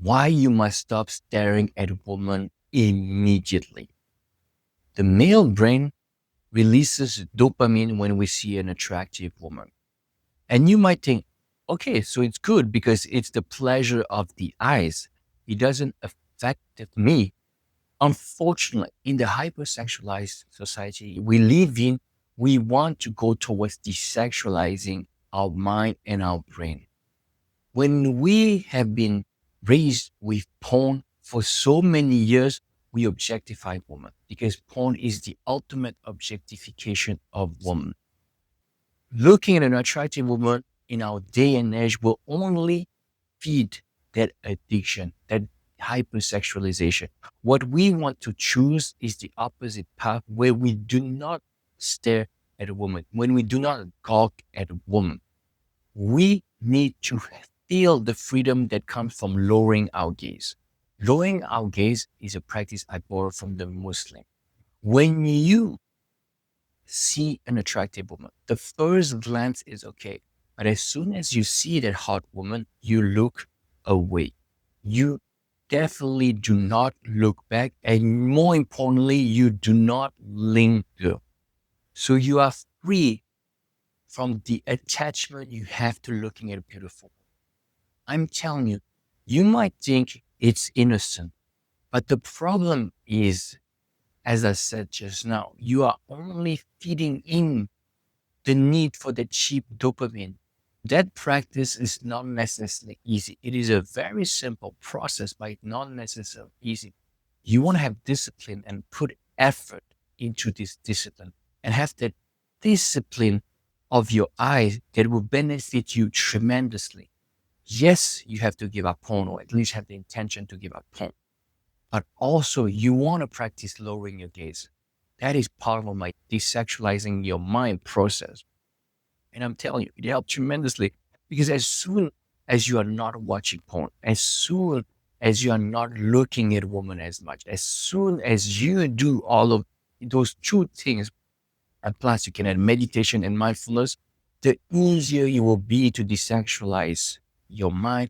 Why you must stop staring at a woman immediately. The male brain releases dopamine when we see an attractive woman. And you might think, okay, so it's good because it's the pleasure of the eyes. It doesn't affect me. Unfortunately, in the hypersexualized society we live in, we want to go towards desexualizing our mind and our brain. When we have been raised with porn for so many years, we objectify women because porn is the ultimate objectification of women. Looking at an attractive woman in our day and age will only feed that addiction, that hypersexualization. What we want to choose is the opposite path where we do not stare at a woman, when we do not gawk at a woman. We need to feel the freedom that comes from lowering our gaze. Lowering our gaze is a practice I borrowed from the Muslim. When you see an attractive woman, the first glance is okay. But as soon as you see that hot woman, you look away. You definitely do not look back. And more importantly, you do not linger. So you are free from the attachment you have to looking at a beautiful woman. I'm telling you, you might think it's innocent, but the problem is, as I said just now, you are only feeding in the need for the cheap dopamine. That practice is not necessarily easy. It is a very simple process, but it's not necessarily easy. You want to have discipline and put effort into this discipline and have that discipline of your eyes that will benefit you tremendously. Yes, you have to give up porn, or at least have the intention to give up porn. But also, you want to practice lowering your gaze. That is part of my desexualizing your mind process. And I'm telling you, it helped tremendously because as soon as you are not watching porn, as soon as you are not looking at women as much, as soon as you do all of those two things, and plus you can add meditation and mindfulness, the easier it will be to desexualize your mind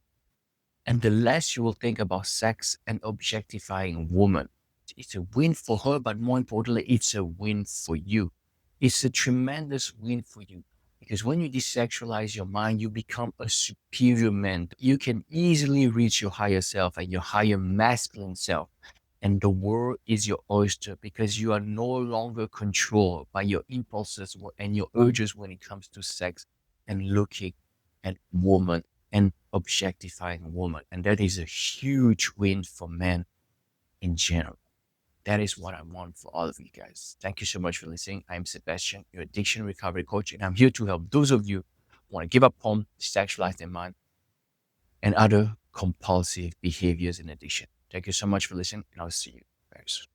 and the less you will think about sex and objectifying women. It's a win for her, but more importantly, it's a win for you. It's a tremendous win for you because when you desexualize your mind, you become a superior man. You can easily reach your higher self and your higher masculine self. And the world is your oyster because you are no longer controlled by your impulses and your urges when it comes to sex and looking at woman and objectifying woman. And that is a huge win for men in general. That is what I want for all of you guys. Thank you so much for listening. I'm Sebastian, your addiction recovery coach, and I'm here to help those of you who want to give up porn, sexualize their mind, and other compulsive behaviors in addiction. Thank you so much for listening, and I'll see you very soon.